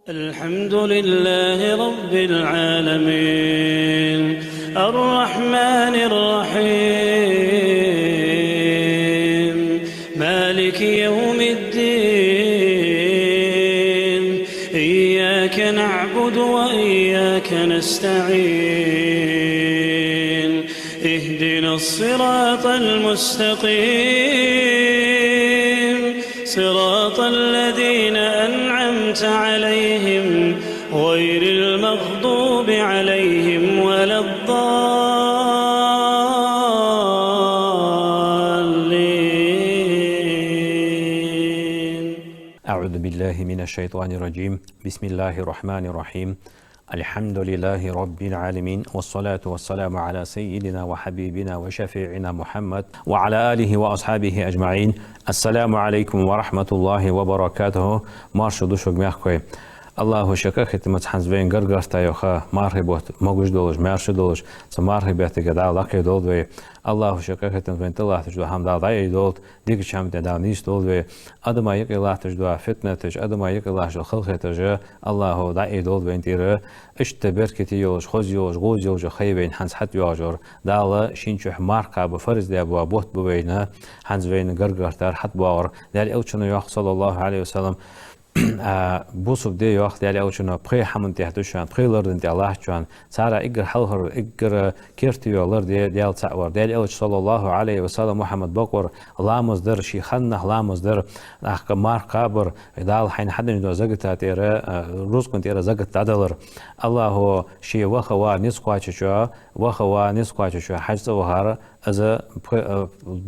الحمد لله رب العالمين الرحمن الرحيم مالك يوم الدين إياك نعبد وإياك نستعين اهدنا الصراط المستقيم صراط الذين أنعمت عليهم غير المغضوب عليهم ولا الضالين. أعوذ بالله من الشيطان الرجيم. بسم الله الرحمن الرحيم. الحمد لله رب العالمين، والصلاة والسلام على سيدنا وحبيبنا وشفيعنا محمد وعلى آله وأصحابه أجمعين. السلام عليكم ورحمة الله وبركاته. مارش دوشوك ميخكوي الله شكا ختمت حنزبين غرغرتا يوخا مرحبوت موجود دولش مارش دولش سمرحبت قدا لقي دول الله شكا ختمت الله تجدو حمد داي دول ديك شام دا نيس دول ادما يق الله تجدو فتنتج ادما يق الله خلقتج الله داي دول بنتير اشت بركتي يوش خوز يوش غوز يوش خيبين حنز حت يوجر دال شينچو ماركا بفرز دي ابو بوت بوينه حنزبين غرغرتا حت باور دال اوچنو يوخ صلى الله عليه وسلم بوسوب دي وقت يالي اوچنو پخي حمن تحتوشان پخي لردن دي الله جوان سارا اگر حلهر اگر كيرتي يولر دي ديال تعور ديال اوچ صلى الله عليه وسلم محمد بقر لامز در شي خنه لامز در اخ مار قبر دال حين حدن دو زغتا تيره روز كنت تيره زغتا دلر الله شي وخوا نسقاچو وخوا نسقاچو حج وهار از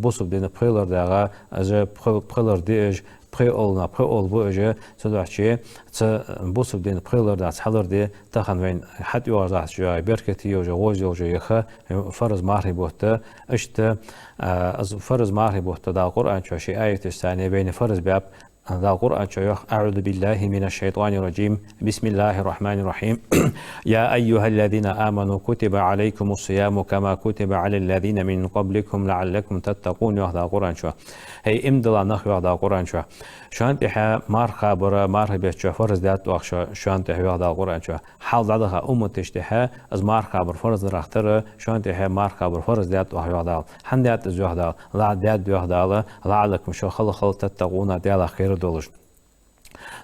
بوسوب دي پخيلر دغه از پخيلر ديج پخی اولنا پخی اول بوجه صداچی ت بوسب دین پخیلر داس حلر دی تخن وین حد یوازات جای برکتی یوجه غوز یوجه یخه فرض ماهی بوده اشت از فرض ماهی بوده دا قرآن چوشی آیت ثانیه بین فرض باب دا القرآن شيخ أعوذ بالله من الشيطان الرجيم بسم الله الرحمن الرحيم يا أيها الذين آمنوا كتب عليكم الصيام كما كتب على الذين من قبلكم لعلكم تتقون يهدا القرآن شو هي امدلا نخ يهدا القرآن شو شان تها مار خبر مار بيت شو فرض ذات وقت شان تها يهدا القرآن شو حال ذاتها تشتها از مار خبر فرض رختر شان تها مار خبر فرض ذات وقت يهدا حندات يهدا لا ذات يهدا لعلكم شو خلق تتقون ديال خير دولش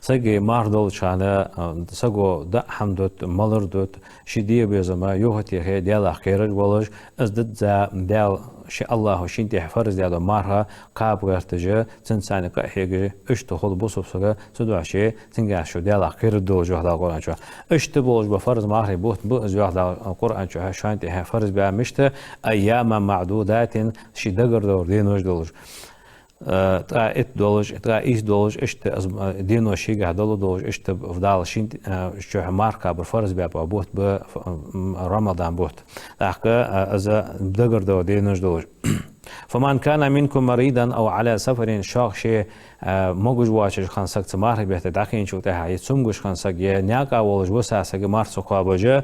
سجى ماردول شانه سجوا ده حمدت مالردت شديه بيزما يوهتي هي ديال خير ولش ازدد ذا ديال شي الله شينتي حفرز ديال مارها قاب غرتجه تنسان قهيجه اشتخل بوسبسغه سدواشي تنگاشو ديال خير دول جوهدا قران شو اشتبوج بفرض ماري بوت بو جوهدا قران شو شانتي حفرز بامشته ايام معدودات شي دغر دور دينوج دولج ترى دولج ترى دولج اشت دينو شيء هذول دولج اشت فدال شين شو ماركا بفرز بوت برمضان بوت لكن إذا دقر دو دينوش دولج فمن كان منكم مريضا أو على سفر شاخشي موجود واجه خانسك تمارك بيت داخلين شو تها يتسمعش خانسك يناقا ولج وساسك مارسو قابجة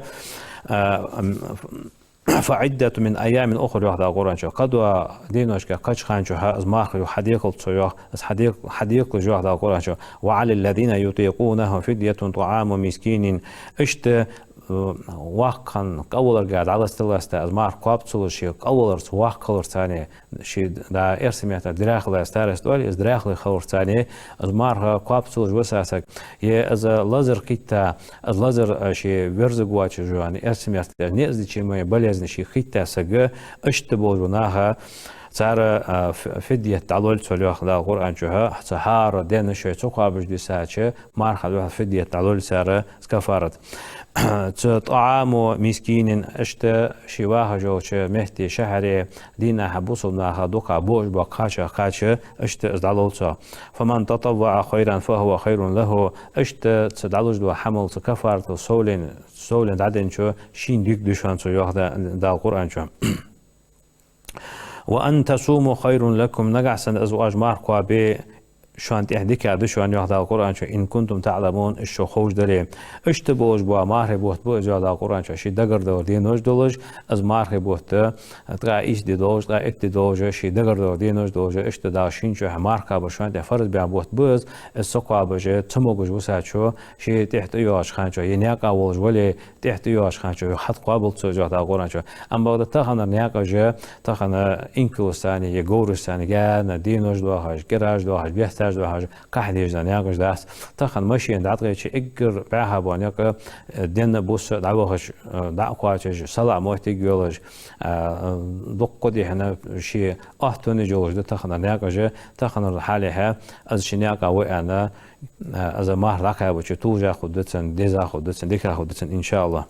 فعدة من أيام أخرى يهدا قرآن شو قدوا دينوش كقش خان شو از مارخ يو حديقة صياح از حديقة جو يهدا قرآن شو وعلى الذين يطيقونه فدية طعام مسكين اشت واقعا قولر قاعد على استلاسته از مارخ قابصل شيء قولر واقعر ثاني شيء دا ارسميات دراخل استارست ولي از دراخل خور ثاني از مارخ قابصل وساسك يه از لازر كيتا از لازر شيء ورزقواچ جواني ارسميات نيزدي شيء ما بلازن شيء خيتا سغ اشتبوزناها صار فدية تعلول سلوخ دا قرآن جوها سهار دين شيء تقابج دي ساعة مارخ فدية تعلول سارة كفارت طعام مسكين اشت شواه جوش مهتي شهري دينا حبوسنا دوقا بوج بقاشا قاشا اشت ازدالولسا فمن تطوع خيرا فهو خير له اشت تدالوج دو حمل كفارت سولين دادن شو شين ديك دشان سو يوخ دا القرآن شو وأن تصوموا خير لكم نقعسن أزواج مارقوا شان تحديك عدو شان يحضر القرآن شو إن كنتم تعلمون الشو خوش دلي اشتبوش بوا ماره بوت بو إجاد القرآن شو شي دقر دور دينوش دولج از ماره بوت تقع إيش دي دوج تقع إك دي دوج شي دقر دور دينوش دوج اشتداشين شو ماركا بشان تفرز بيان بوت بوز السقوا بجي تموجش وسات شو شي تحت يواش خان شو ينياقا ولج ولي تحت يواش خان شو حد قابل تسجاد القرآن شو أما بعد تخنا نياقا جا تخنا إنكلوستاني يجورستاني جانا دينوش دوهاش جراج دوهاش بيحت هاج قاعد يجدان ياقش داس تخن ماشي عند عطغي شي اجر بعها بانيق دين بوس دعوهش دعقواج صلع موتي جولج دقدي هنا شي احتوني جولج تخن ياقش تخن الحاله از شنياقا وانا از ما راقه وچ توجا خودتن ديزا خودتن ديكا خودتن ان شاء الله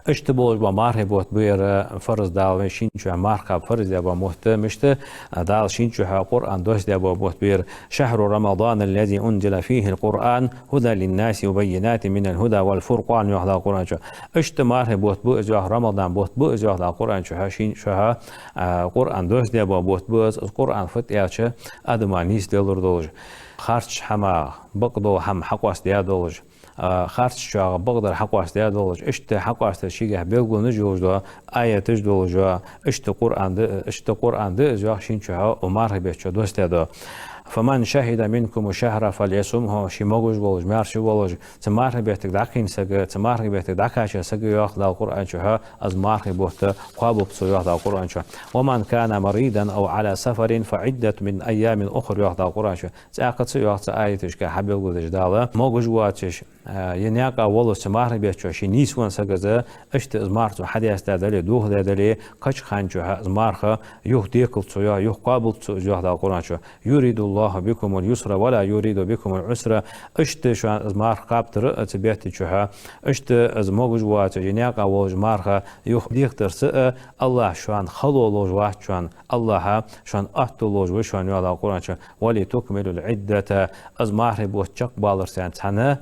اشتبوش با ماره بوت بير فرز دال شين شو ماركا فرز دابا موت مشت دال شين شو قرآن دوش دابا بوت بير شهر رمضان الذي أنزل فيه القرآن هدى للناس وبينات من الهدى والفرقان يحضر القرآن شو اشت ماره بوت بو ازوح رمضان بوت بو ازوح القرآن شو شين شو قرآن دوش دابا بوت بوز القرآن فتياتش ادمانيس دلور دولج خارج حما بقدو هم حقواس ديا دولج خارج شو بقدر حقواس ديا دولج اشت حقواس شيء بيقول نجوج دو آية تجدولج اشت قرآن ده ازوح شين شو وماره بيتش دوست دو فمن شهد منكم الشهر فليصمه شي موجوج بولج مارش بولج تماره بيتك داكين سج تماره بيتك داكاش سج ياخذ القرآن شو از ماره بوت قابو بسو ياخذ القرآن شو ومن كان مريضا أو على سفر فعدة من أيام أخرى ياخذ القرآن شو تأكد سو ياخذ آيتش كحبيل قدش داله موجوج واتش ينياقا ولو تماره بيتش شي نيسوان سجزه اشت از مارتو حدي استدل دوه ددلي قش خانجو از مارخه يوخ ديكل سو يوخ قابل سو ياخذ القرآن شو يريد الله بكم اليسر ولا يريد بكم العسر اشت شو از مارخ قابتر تبيت شو اشت از موجوج وات ينياقا ولج مارخه يوخ ديختر س الله شوان خلو لوج وات شوان الله شوان احتو لوج وشوان ياخذ القرآن شو ولي تكمل العدة از مارخ بوچق بالر سان تنه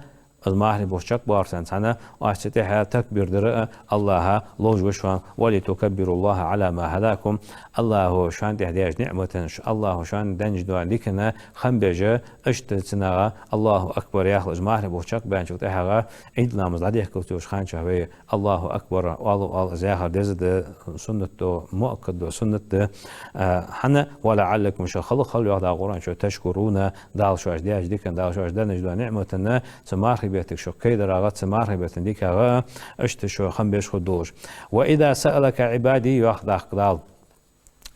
از ماهر بوشك بارسن سنة وأشتها تكبر درء الله لوج وشوان ولتكبر الله على ما هداكم الله شان تهديج نعمة الله شان دنج دوان لكنا خنبجة اشتتنا الله أكبر يخرج ماهر بوشك بان شوتها عيد نامز عليه كوتوش خان شهوي الله أكبر والله زاهر دزد سنة مؤكد سنة حنا ولعلكم شو خلق يهدى القرآن شو تشكرون دال شو أجديج ديكن دال شو أجدنج دوان نعمة سماخي بيتك شو كيدر راغت سماخي بيتن ديكا اشت شو خنبش خدوش وإذا سألك عبادي يأخذ أقدال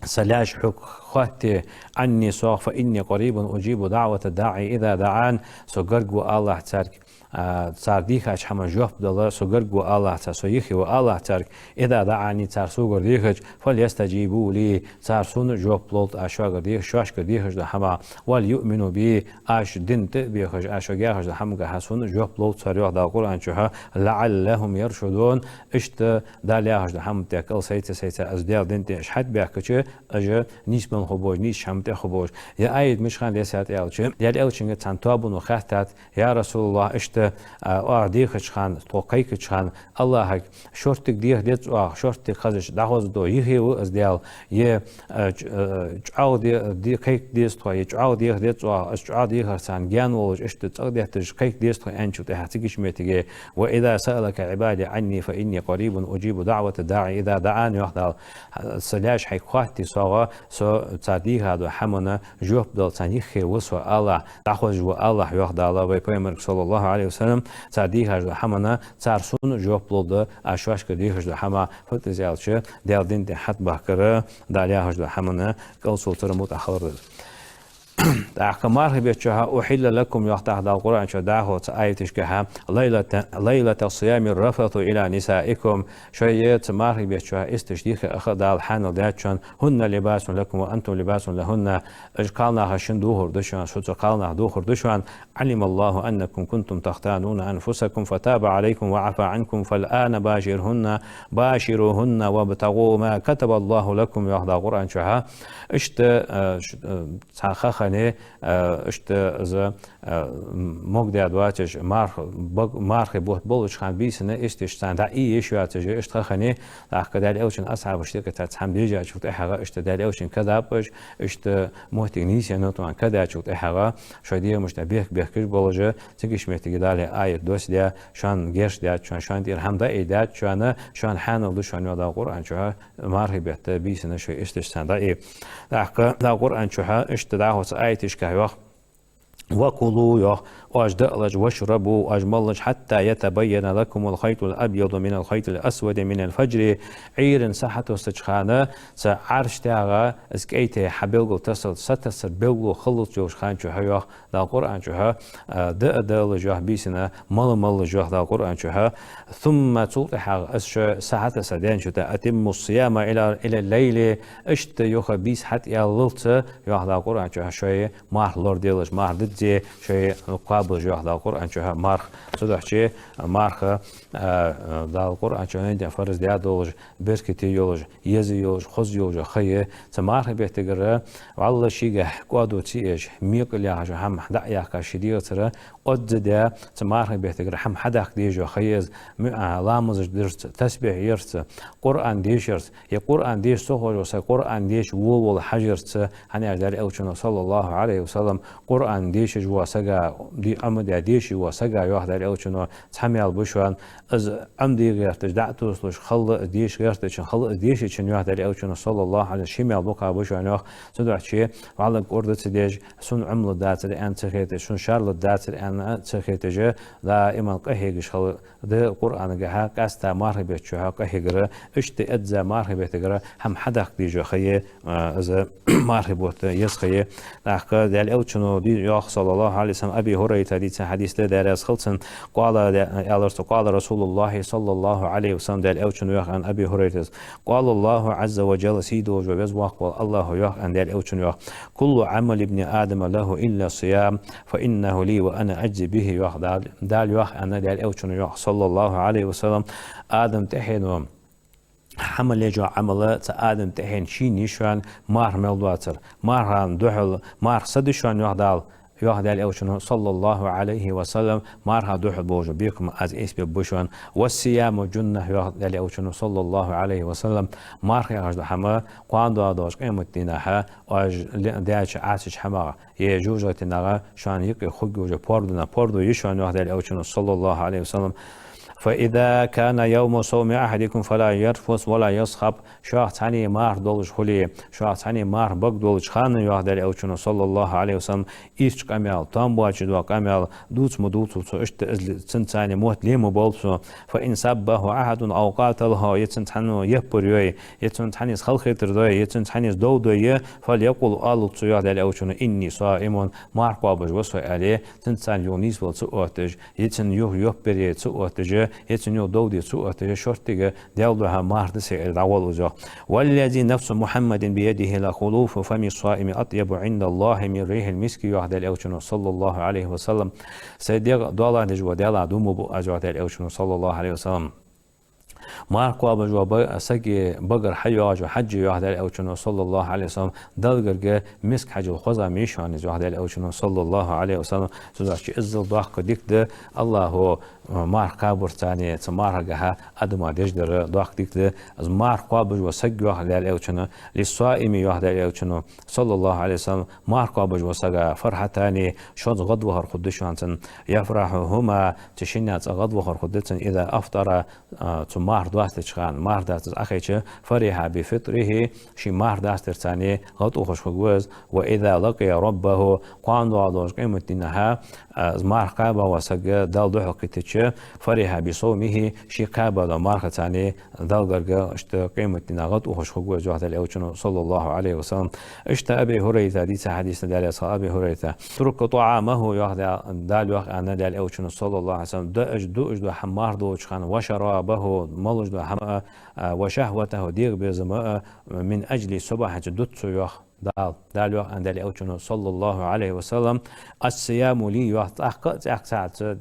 سلاش حك خاتي عني صاغ فإني قريب أجيب دعوة الداعي إذا دعان سقرق الله تارك تارديك اش حما جواب دله سوغرغ الله تسويخي والله تارك اذا دعاني تار سوغر ديخج فليستجيبوا لي تار سون جواب لوت اشواغ ديخ شاش ديخج ده حما وليؤمنوا بي اش دنت بيخج اشواغ ده حما حسون جواب لوت سريع ده قران شها لعلهم يرشدون اشت دالياج ده حم تاكل سيت از ديال دنت اش حد بيحكي اجا نيش من خبوج نيش شمت خبوج يا ايد مش خان ليسات الچ ديال الچ تنتابون وخاتات يا رسول الله اشت ديخش خان توقيك خان الله شورتك ديخ ديت شورتك خزش دهوز دو يهيو از ديال ي چاو دي كيك ديست خو چاو ديخ ديت چاو ديخ سان جان ولج اشت تقديت كيك ديست خو انچو تحتيش ميتيجي واذا سالك عبادي عني فاني قريب اجيب دعوه الداعي اذا دعاني وحده سلاش حيقاتي صغا سو تصديق هذا حمنا جوب دل تنيخ وسو الله دخوج الله وحده الله وبيغمبر صلى الله عليه وسلم تصديق هذا حمنا صارسون جوب لود اشواش كدي هذا حما فتزالش دالدين حد بكره داليا هذا حمنا قوسل ترموت اخر أحكامه بيتشها أحل لكم يحتاج القرآن شداه آيتش كها ليلة الصيام الرفث إلى نسائكم شيء ماره بيتشها استشديخ أخذ الحان داتشان هن لباس لكم وأنتم لباس لهن قالنا هشن دوهر دشان شو قالنا دوهر دشان علم الله أنكم كنتم تختانون أنفسكم فتاب عليكم وعفى عنكم فالآن باشروهن وابتغوا ما كتب الله لكم يحتاج القرآن شها اشت تخخ خانه اشت ز مقداد واتش مارخ بوت بولش خان بيسنه استشتان دا ايش واتش اشت خانه اخدال اوشن اصحاب الشركه تام بيجا شفت احرا اشت دال اوشن كذا باش اشت محتنيس يعني طبعا كذا شفت احرا شديه مشتبه بكر بولجه تيجيش محتاج آية دوس ده شان جيش ده شان دير هم ده إيداد شان حانل ده شان يدا قرآن شو ماري بيت بيسنا شو استشان ده إيه ده قرآن شو اشتدا هو آية إشكايوه وكلوا يا واجدألج واشربوا واجملج حتى يتبين لكم الخيط الأبيض من الخيط الأسود من الفجر عير ساحته استشخانة سعرش تاغا اسكيته حبيلغو تصل ستسر بيلغو خلط جوش خان شو هيوه دا القرآن شو دأدل جوه بيسنا مل جوه دا القرآن شو ثم تلقح أسش ساعة سدين شو أتم الصيام إلى الليل اشت يوخ بيس حتى يللت يوه دا القرآن شو شوية مار لور ديلج مار دي شوية قابل جوه دا القرآن شو مارخ صدق شيء مارخ دا القرآن شو عندي فرز ديا دولج بركتي يولج يزي يولج خز يولج خيه تمارخ بيتجرى والله شيء قادو تيج ميقل يا هم حدا يا كشدير ترى أجد تمارخ بيتجرى هم حدا ديجو خيز لامز درت تسبيح يرت قرآن ديشرت يا قرآن ديش سخر وسا قرآن ديش وول حجرت هني أجدر أوشنا صلى الله عليه وسلم قرآن ديش جوا سجا دي أمد ديش جوا سجا يواحد أوشنا تحمل بشوان از أمدي غير تجدعتو سلش خل ديش غير تشن خل ديش تشن يواحد أوشنا صلى الله عليه شمال بقى بشوان يوح تدعى شيء وعلى قرد تديج سن عمل دات الآن تخيت سن شارل دات الآن تخيت جا لا إما قهيج خل ده قرآن جها كاستا ماري بيتشوها قهيجرا اشت أجزا ماري بيتجرا هم حدا ديجو خيه از ماري بوت يسخيه لحق دل أوشنا دي يوح صلى الله عليه وسلم أبي هريرة دي حديث دارس خلصن قال رسول الله صلى الله عليه وسلم دل أوشنا يوح عن أبي هريرة قال الله عز وجل سيده وجوز وقال الله يوح عن دل أوشنا يوح كل عمل ابن آدم له إلا الصيام فإنه لي وأنا أجزي به يوح دال يوح عن دل أوشنا يوح صلى الله عليه وسلم آدم تحينهم حمل يجوا عمله آدم تحين شي نيشان مار ملواتر مار دحل مار صدشان يوح يوحدال أوشنو صلى الله عليه وسلم مارها دوح بوجو بيكم از اسم بوشون والصيام جنة يوحدال أوشنو صلى الله عليه وسلم مارها أجد حما قاندو أدوش قيمة دينها أج داش عاسش حما يجوجة تنغا شان يقي خجوجة بوردو يشون يوحدال أوشنو صلى الله عليه وسلم فإذا كان يوم صوم أحدكم فلا يرفث ولا يصخب شاخ ثاني مار دولش خلي شاخ ثاني مار بق دولش خان يهدل أوشنا صلى الله عليه وسلم إيش كمال تامبواج دوا كمال دوت مدوت اشت ثاني موت ليم بولسو فإن سبه أحد أو قاتله يتنتحنو يبريوي يتنتحني خلق تردوي يتنتحني دودوي فليقول آل يهدل أوشنا إني صائم مار قابج وصي عليه تنتحني يونيس والسؤاتج يتن يبري سؤاتج يتنيو دودي سوء شرطة دولها مارد سعر عوالوزا والذي نفس محمد بيده لخلوف فم الصائم أطيب عند الله من ريح المسك يوحد الأوشن صلى الله عليه وسلم سيديق دولا نجوى دولا دومو بو أجوات الأوشن صلى الله عليه وسلم ماركو أبجوا سجى بقر حياج وحج يوحد الأوشن صلى الله عليه وسلم دلقر مسك حج الخزا ميشان يوحد الأوشن صلى الله عليه وسلم سوزاش إزل ضاق ديك ده الله هو مار كابر تاني تمار جها أدم دجدر ضاق ديك ده از مار قابج وسجى يوحد الأوشن للصائم يوحد الأوشن صلى الله عليه وسلم مار قابج وسجى فرحة تاني شاد غدوه خدشان يفرحهما تشينات غدوه خدتن إذا أفطر تمار دوست چخان مار دست أخيشه فرح بفطره شي مار دست ثاني غط خوش خوز وإذا لقي ربه قان دعوش قيمة دينها مار قابا وسجى دال دحق كتشه فرح بصومه شي قابا مار ثاني دال غرغ اشت قيمة دينها غط خوش خوز واحد الأوشن صلى الله عليه وسلم اشت أبي هريرة دي حديث دال أبي هريرة ترك طعامه ياخذ دال ياخ أنا دال أوشن صلى الله عليه وسلم دو حمار دو چخان وشرابه ملج دو وشهوته دير بزماء من أجل صباح دوت يوخ دال يوح أن دال أوتشنو صلى الله عليه وسلم الصيام لي يوح أحق ساعة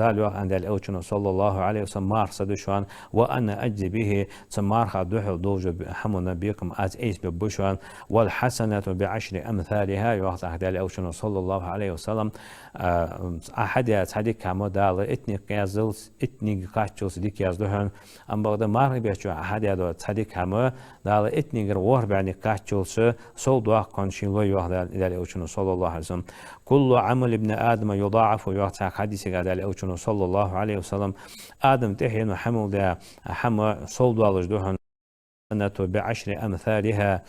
دال يوح أن دال أوتشنو صلى الله عليه وسلم مار صدوشان وأنا أجزي به تمار خدوح دوج حمنا بكم أز إيس ببشوان والحسنة بعشر أمثالها يوح دال أوتشنو صلى الله عليه وسلم أحد أحد كم دال إتني قيازل إتني قاتشوس ديك يازدهن أم بعد مار بيشوا أحد أحد كم دال إتني غير وار بعني قاتشوس صل دعاء كونشين لو يوح دال أوتشنو صلى الله عليه وسلم كل عمل ابن آدم يضاعف يوح حديث دال أوتشنو صلى الله عليه وسلم آدم تحين حمل دا حم صل دعاء جدهن بعشر أمثالها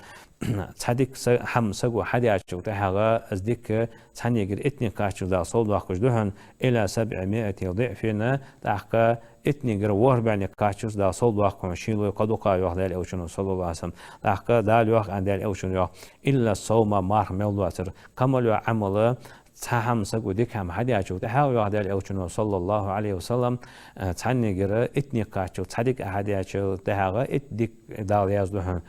تصدق حم سجو حدي أشوف تحقق أصدق ثانية إتني كاشف دا صوت واقش دهن إلى 700 ضعفنا تحقق إتني جروار بين كاشف دا صوت واقش شيلو قدوقا يوح دال أوشنو صلى الله عليه وسلم تحقق دال يوح عند دال أوشنو إلا الصوم مار ملواتر كمل عمله تهم سجو ديك هم حدي أشوف تحقق يوح دال أوشنو صلى الله عليه وسلم ثانية جرا إتني كاشف تصدق حدي أشوف تحقق إتديك دال يازدهن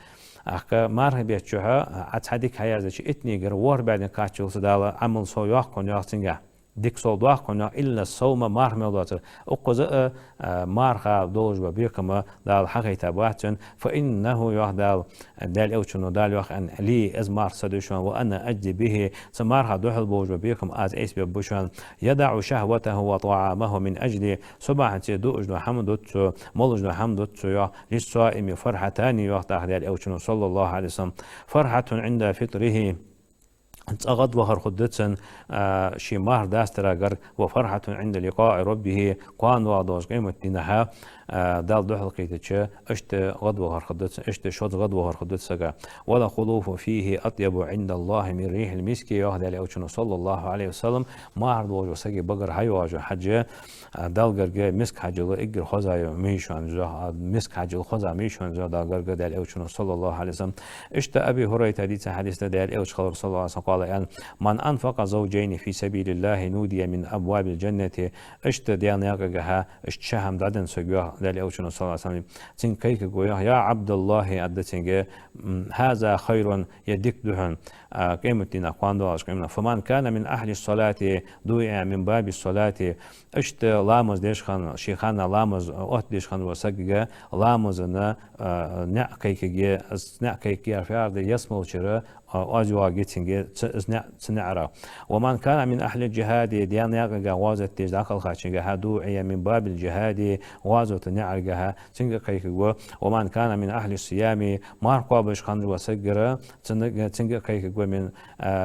أخا ماره بيتشوها أتحديك هيازش إتني غير وار بعدين كاتشول سدالة عمل صوياق كونياق سنجا ديك صودواق كونياق إلا الصوم ماره ملواتر أقوزاء مارخا دوج وبيكما دال حقيتا بواتن فإنه يوحدال دال أوشنو دال يوح أن لي إز مار سدوشون وأنا أجدي به سمارها دوحل بوج وبيكم آز إيس ببوشون يدع شهوته وطعامه من أجل صباح دوج وحمدت مولج وحمدت يوح للصائم فرحتان يوحدال دال أوشنو صلى الله عليه وسلم فرحة عند فطره أغض وهر خدتسن شي مار داستراجر وفرحة عند لقاء ربه قان وعدوش قيمة دينها دال دوحل قيتش اشت غض وهر خدتسن اشت شد غض وهر خدتسجا ولا خلوف فيه أطيب عند الله من ريح المسك يهدى لأوشنو صلى الله عليه وسلم مار دوج سجي بقر هيواج حجة دال جرجة مسك حجة إجر خزايا ميشان جا مسك حجة خزا ميشان جا دال جرجة دال أوشنو صلى الله عليه وسلم اشت أبي هريرة حديث دال أوش خبر صلى الله عليه وسلم قال يعني من أنفق زوجين في سبيل الله نودي من أبواب الجنة اشت ديان يقجها اشت شهم دادن سجوا دال أوشنو صلى الله عليه وسلم تين كيك جويا يا عبد الله أدتنج هذا خير يدك دهن قيمة دينا قاندو قيمة فمن كان من أهل الصلاة دوئ من باب الصلاة اشت لامز ديشخان شيخان لامز أوت ديشخان وسججا لامزنا نعكيك في أرض يسمو شراء أجوا جتنج تنعرى ومن كان من أهل الجهاد ديان يقع غازة تجداخل خاتشنجها دوعية من باب الجهاد غازة نعرجها تنج كيكوا ومن كان من أهل الصيام مارقا بشخان وسجرة تنج كيكوا من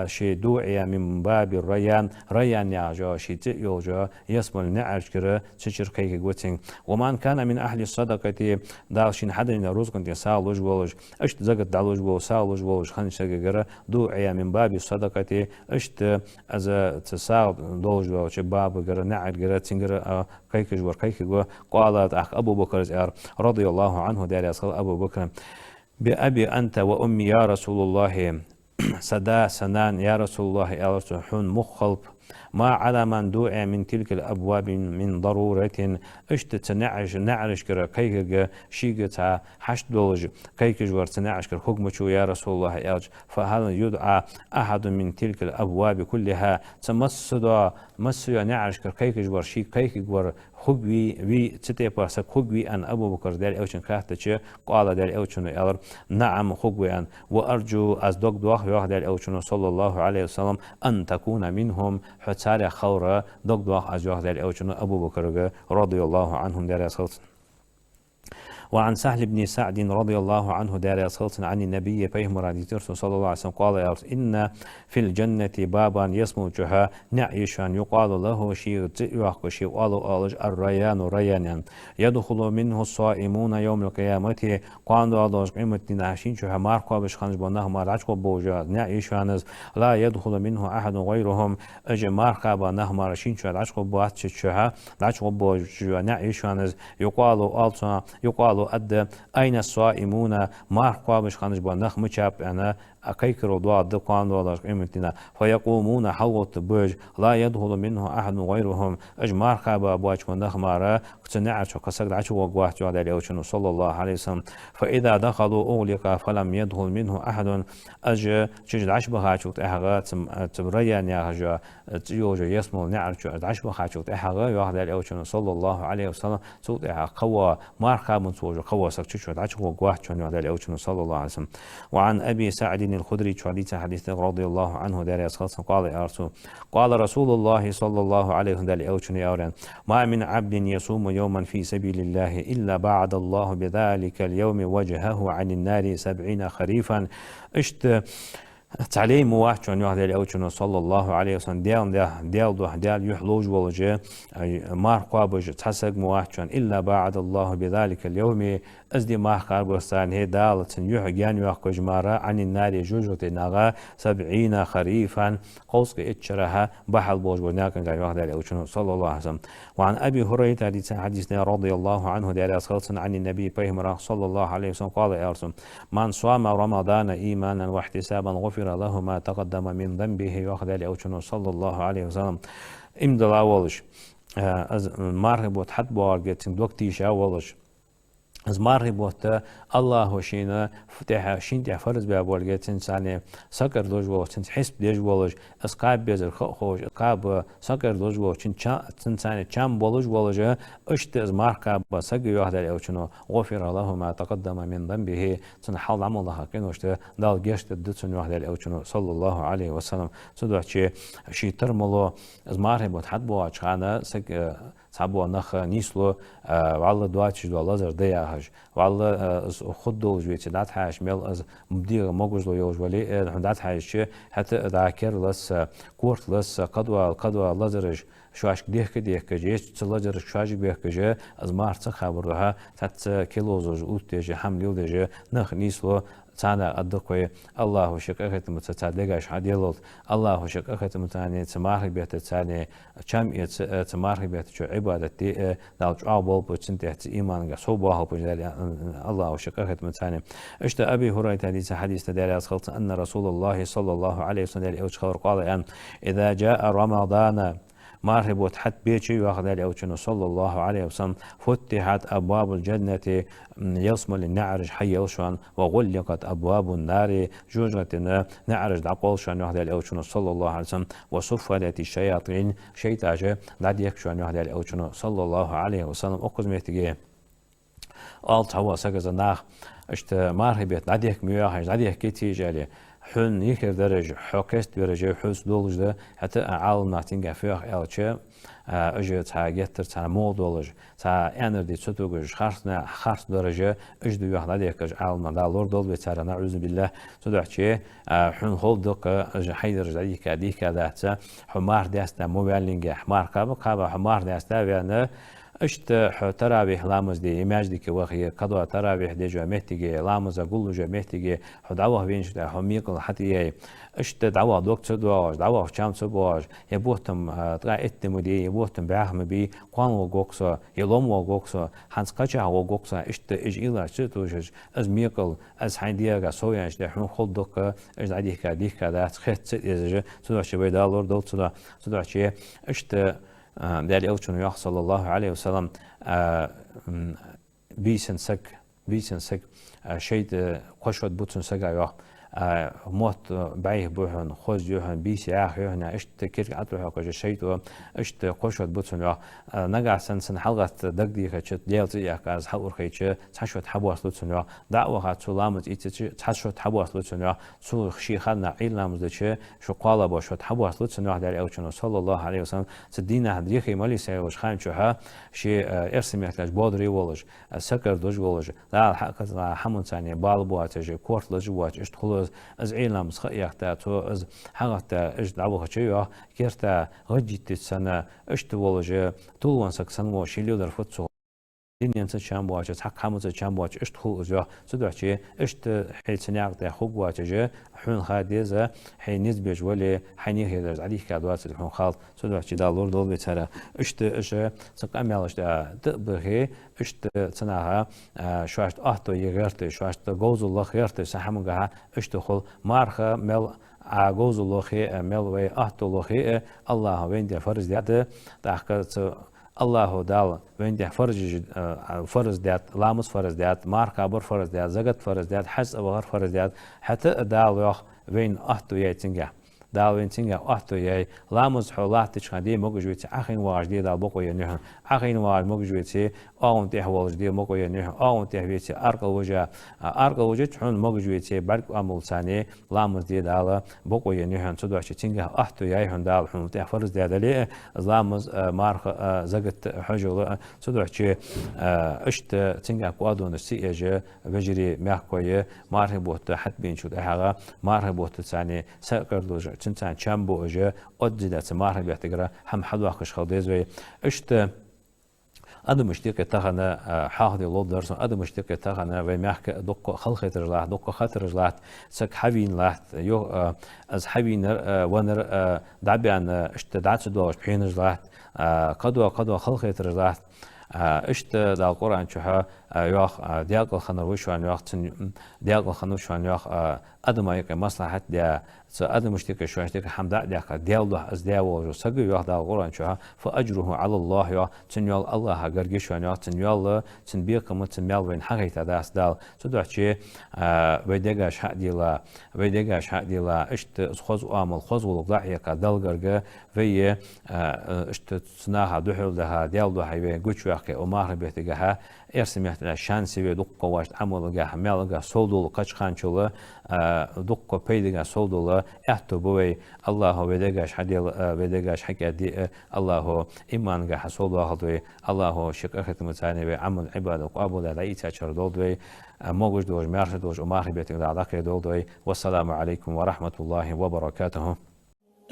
شي دوعية من باب الريان ريان يعجا شي تيوجا يسمى نعرجرة تشر كيكوا تنج ومن كان من أهل الصدقة دالشين حدا رزق انت سالوج بولج اشت زقت دالوج بول سالوج بولج خنشجرة دوعية من باب الصدقة اشت از تساعد دوج و شباب جرا نعد جرا تنجر كيكج ور كيكج قالت أخ أبو بكر رضي الله عنه دار أبو بكر بأبي أنت وأمي يا رسول الله سدا سنان يا رسول الله أرسحون مخلب ما على من دوع من تلك الأبواب من ضرورة اشت نعرش كرا كيكج شيقتا حشت دولج كيكج ور تنعش كرا حكمشو يا رسول الله أرج فهل يدعى أحد من تلك الأبواب كلها تمسدا مسيا نعرش كرا كيكج ور شي كيكج ور خبوي وي تتيبا سخبوي أن أبو بكر دار أوشن كاهتش قال دار أوشن ألر نعم خبوي أن وأرجو أز دوغ دوغ دار أوشن صلى الله عليه وسلم أن تكون منهم حتى خورة دوغ دوغ أز دار أوشن أبو بكر رضي الله عنهم دار أسخلص وعن سهل بن سعد رضي الله عنه دار أسخلص عن النبي فهم راديتر صلى الله عليه وسلم قال إن في الجنة بابا يسمو جها نعيشان يقال له شيء يحق شيء قالوا الريان ريانا يدخل منه الصائمون يوم القيامة قالوا الله قيمة نعشين جها مارقا بشخانج بناه مارعجق بوجا نعيشان لا يدخل منه أحد غيرهم أجي مارقا بناه مارشين جها عجق بوات جها عجق بوجا نعيشان يقال أد أين الصائمون مارقا بشخانج بناه مشاب أنا أكيكرو دوا دقان ولا قيمتنا فيقومون حوط بوج لا يدخل منه أحد غيرهم أجمار خابا بواج ونخمارا كتنعش قصد عشو وقواه جوال اليوشن صلى الله عليه وسلم فإذا دخلوا أغلق فلم يدخل منه أحد أج تجد عشبها شوت إحغا تبريا نياجا تيوجا يسمو نعرش عشبها شوت إحغا يوحد اليوشن صلى الله عليه وسلم صوت إحغا قوة مارخا من صوج قوة سكتشوت عشو وقواه جوال اليوشن صلى الله عليه وسلم وعن أبي سعد الخدري حديث رضي الله عنه دار يسخص قال رسول الله صلى الله عليه وسلم ما من عبد يصوم يوما في سبيل الله إلا بعد الله بذلك اليوم وجهه عن النار 70 خريفا اشت تعليم واحد يهدي الأوجه صلى الله عليه وسلم ديال يحلوج والجه مار قابج تحسق واحد إلا بعد الله بذلك اليوم أزدي ما قاربستان هي دالة يحجان يحكج مارا عن النار جوجة نغا 70 خريفا قوسك اتشرها بحل بوج وناكن يهدي الأوجه صلى الله عليه وسلم وعن أبي هريرة حديثنا رضي الله عنه دار أسخلص عن النبي بيهمرا صلى الله عليه وسلم قال يا رسول من صام رمضان إيمانا واحتسابا غفر له ما تقدم من ذنبه يأخذ الأوجه صلى الله عليه وسلم إمدلا ولش از مرهبوت حد بارجت دوكتيش أولش از مرهبوت الله وشينا فتح شين فرز بأبولجت إنسان سكر دوج ولش حسب دوج ولش از قاب بيزر خوش قاب سكر دوج ولش إنسان كم ولش ولش أشت از مرهب سكر يأخذ الأوجه غفر له ما تقدم من ذنبه تنحل عمل الله كنوشت دال جشت دتسن يأخذ الأوجه صلى الله عليه وسلم صدق شيء ترملو از مرهبوت حد بواج خانه سك صعبوا نخ نيسلو والله دواتش دو لازر دياهش والله خدو جويت دات حاش ميل از مدير موجز لو يوج ولي دات حاش حتى ذاكر لس كورت لس قدوة لازرش شواش ديك جيش تلازر شواش بيك جي از مارت خبرها تات كيلو زوج اوتج حمل دج نخ نيسلو تانا أدقوي الله شكاكة متتادقاش عديلوت الله شكاكة متاني تمارك بيت تاني كم تمارك بيت شو عبادتي دالج عابول بوتسنتي إيمان صوبه بجدال الله شكاكة متاني اشت أبي هريرة حديث تداري أسخلت أن رسول الله صلى الله عليه وسلم قال أن إذا جاء رمضان مرهبوت حت بيتشي واخذ الأوجه صلى الله عليه وسلم فتحت أبواب الجنة يصم للنعرج حي الشان وغلقت أبواب النار جوجة نعرج دعقول شان واخذ الأوجه صلى الله عليه وسلم وصفدت الشياطين شيطاجة دعيك شان واخذ الأوجه صلى الله عليه وسلم أقز ميتجي ألت هو سجز الناخ اشت مرهبت دعيك مياهج دعيك كتير جالي حن يكر درجة حكست درجة حس دولجة حتى عالم ناتينجا فيها ألشة أجي تاجتر تا مودولج تا أنردي تسوتوج خارس درجة أجدو يحضر يكج عالم دالور دول بتاعنا نعوذ بالله تدعشة حن خلدق أجي حيدر جديك ديك داتا حمار داستا موبايلينج حمار قاب حمار داستا بيانا اشت ترابيح لامز دي إيماج دي كوخي قدوة ترابيح دي جو مهتيجي لامز أقول جو مهتيجي حدعوه بينش ده حميق حتى اشت دعوه دكتور دواج دعوه شام سبواج يبوتم ترى اتمودي يبوتم بعهم بي قان وقوكسا يلوم وقوكسا هنس قجع وقوكسا اشت إجيلا شتوجج از ميقل از حينديا سويانش ده حن خلدق اج دعيك ديك ده خت إزج تدعش بيدالور دول تدعش اشت دالي أوتشون يخ صلى الله عليه وسلم بيسن سك شيء قشود بوتن سجا يخ موت بعيه بوهن خوز يوهن بيسي يوهن اشت كيرك عطوها كوجا شيء اشت قشود بوتن يخ نجع سن حلقة دقدي خشت ليلتي يخ از حور خيش تحشوت حبواس لوتن يخ دعوة خات لامز تحشوت حبواس لوتن يخ سو خشي خلنا عيل لامز دشة شو قالا باشوت حبواس لوتن يخ دالي أوتشون صلى الله عليه وسلم تدينا هدريخي مالي سيوش خايم شوها شيء ارسم يحتاج بودري ولج سكر دوج ولج لا حق حمون ثاني بالبواتج كورت لجوات اشت خلص از عيلم سخيختا تو از حقتا اج دعوه خشيو كيرتا غجيت سنه اشت ولج طول وانسك سنو شيلو در فتسو دين تشام بواجه حق حمز تشام بواجه اشت خو جو صدوحتي اشت حيل سناق ده خو بواجه حون خاديزه حين نسبج ولا حين يهدر عليه كادوات الحون خالط صدوحتي دالور دول بترى اشت اش سقام يالش ده تبغي اشت تناها شواشت احتو يغرت شواشت جوز الله خيرت سحمغها اشت خل مارخه مل عجوز الله خي مل وي احتو الله خي الله وين ده فرض ده تحقق الله دال وين ده فرض دات لامس فرض دات مارك ابر فرض دات زغت فرض دات حس ابر فرض دات حتى دال يخ وين احتو يتنجا دال وين تنجا احتو يي لامس حولات تشخدي موجويت اخين واجدي دال بوكو ينه اخين واج موجويت اون ده واجدي موكو ينه اون ده بيت ارق وجه حون موجويت برق امول ثاني لامس دي دال بوكو ينه تدوش تنجا احتو يي هون دال حون ده فرض دات لي لامس مارك زغت حجو تدوش اشت تنجا قادون سيجه بجري ماكويه مارهبوت حد بين شو ده مارهبوت ثاني سقر تنتان شامبو اجا ادزدت مارهب يعتقرا هم حدوخش خوديز وي اشت ادم مشتاق تاغنا حاضي لودرس ادم مشتاق تاغنا ومحك دق خلخت رجلات دق خاطر رجلات سك حبين لات يو از حبين ونر دعبان اشتدعت دوش بين رجلات قدوا خلخت رجلات اشت دا القرآن شها ياخ دياق خنوش وان ياخ دياق خنوش وان ياخ ادم ايك مصلحة ديا ادم مشتك شو اشتك حمد دياق ديالله از دياو سغ ياخ دا القرآن شها فاجره على الله يا تنيال الله غرغش وان ياخ تنيال تنبيق متمال وين حقيقة داس دال تدوحشي ويدغاش حق ديلا اشت خوز عمل خوز ولغايك دلغرغ وي اشت صناها دحول ده ديال ده هي غوچ واقع عمر بيتغها ارسميت شانسي و دق واش عملغا ملغا سولدول قچخانچولا دق پيدغا سولدول احتو بوي الله ودغاش حديل ودغاش حقدي الله ايمانغا حسول واخدوي الله شق ختم ثاني و عمل عباده قابل لا يتشر دودوي موجود دوج مارش دوج عمر بيتغا داخل دودوي والسلام عليكم ورحمه الله وبركاته.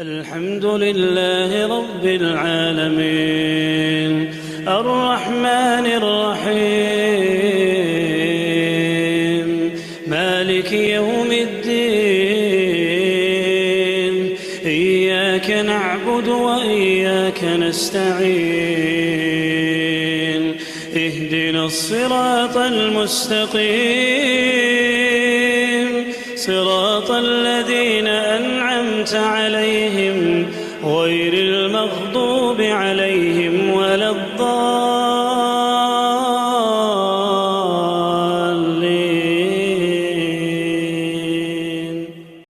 الحمد لله رب العالمين الرحمن الرحيم مالك يوم الدين إياك نعبد وإياك نستعين اهدنا الصراط المستقيم صراط الذين أنعمت عليهم غير المغضوب عليهم